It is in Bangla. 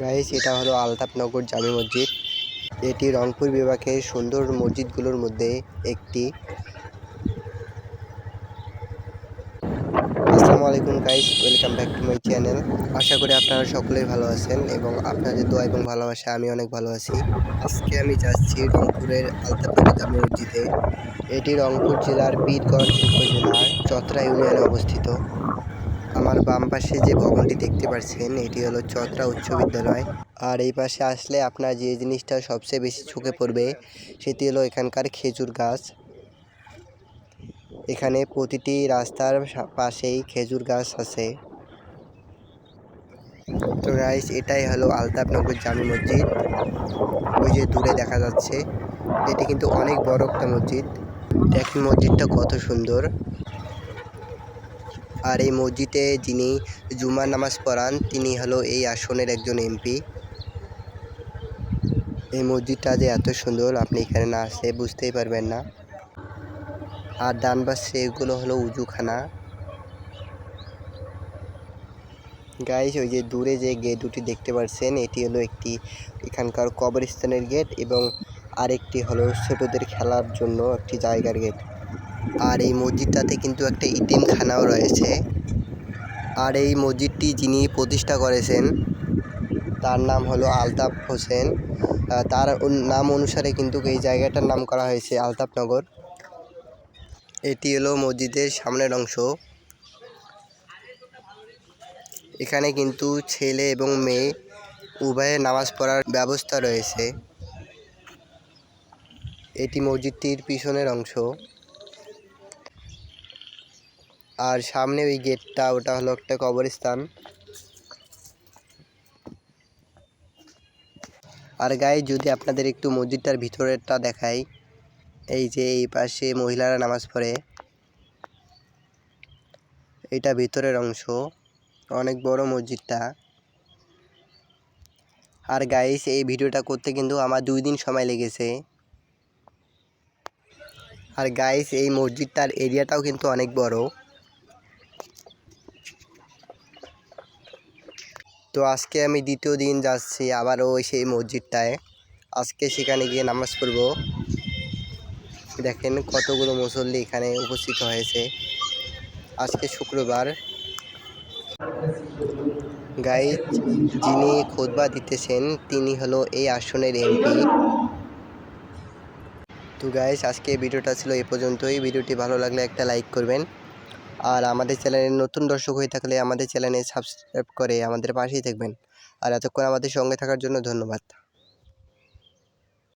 গাইস, এটা হলো আলতাপনগর জামে মসজিদ। এটি রংপুর বিভাগের সুন্দর মসজিদগুলোর মধ্যে একটি। আসসালামু আলাইকুম guys, welcome back to my channel. আশা করি আপনারা সকলেই ভালো আছেন এবং আপনাদের দোয়া এবং ভালোবাসা আমি অনেক ভালো আছি। আজকে আমি যাচ্ছি রংপুরের আলতাপনগর জামে মসজিদে। এটি রংপুর জেলার পীরগঞ্জ উপজেলার চতরা ইউনিয়নে অবস্থিত। আমার বাম পাশে যে ভবনটি দেখতে পাচ্ছেন এটি হলো চতরা উচ্চ বিদ্যালয়। আর এই পাশে আসলে আপনার যে জিনিসটা সবচেয়ে বেশি চোখে পড়বে সেটি হলো এখানকার খেজুর গাছ। এখানে প্রতিটি রাস্তার পাশেই খেজুর গাছ আছে। তো গাইস, এটাই হলো আলতাপনগর জামে মসজিদ। ওই যে দূরে দেখা যাচ্ছে, এটি কিন্তু অনেক বড় একটা মসজিদ। দেখেন মসজিদটা কত সুন্দর। আর এই মসজিদে যিনি জুমার নামাজ পড়ান তিনি হলো এই আসনের একজন এমপি। এই মসজিদটা যে এত সুন্দর আপনি এখানে না আসলে বুঝতেই পারবেন না। আর ডান পাশে এগুলো হলো উজুখানা। গাইস, ওই যে দূরে যে গেট দুটি দেখতে পাচ্ছেন এটি হলো একটি এখানকার কবরস্থানের গেট এবং আরেকটি হলো ছোটদের খেলার জন্য একটি জায়গার গেট। আর এই মসজিদটাতে কিন্তু একটা ইতিমখানাও রয়েছে। আর এই মসজিদটি যিনি প্রতিষ্ঠা করেছেন তার নাম হলো আলতাফ হোসেন। তার নাম অনুসারে কিন্তু এই জায়গাটার নাম করা হয়েছে আলতাপনগর। এটি হলো মসজিদের সামনের অংশ। এখানে কিন্তু ছেলে এবং মেয়ে উভয়ে নামাজ পড়ার ব্যবস্থা রয়েছে। এটি মসজিদটির পিছনের অংশ। আর সামনে ওই গেটটা, ওটা হলো একটা কবরস্থান। আর গায়ে যদি আপনাদের একটু মসজিদটার ভিতরেরটা দেখাই, এই যে এই পাশে মহিলারা নামাজ পড়ে, এটা ভিতরের অংশ। অনেক বড় মসজিদটা। আর গাইস, এই ভিডিওটা করতে কিন্তু আমার 2 দিন সময় লেগেছে। আর গাইস, এই মসজিদটার এরিয়াটাও কিন্তু অনেক বড়। তো আজকে আমি দ্বিতীয় দিন যাচ্ছি আবারও সেই মসজিদটায়। আজকে সেখানে গিয়ে নামাজ পড়ব। দেখেন কতগুলো মুসল্লি এখানে উপস্থিত হয়েছে। আজকে শুক্রবার। গাইস, যিনি খুতবা দিতেছেন তিনি হলো এই আসনের এমপি। তো গাইস, আজকে ভিডিওটা ছিল এই পর্যন্তই। ভিডিওটি ভালো লাগলে একটা লাইক করবেন। আর আমাদের চ্যানেলে নতুন দর্শক হয়ে থাকলে আমাদের চ্যানেলে সাবস্ক্রাইব করে আমাদের পাশেই থাকবেন। আর এতক্ষণ আমাদের সঙ্গে থাকার জন্য ধন্যবাদ।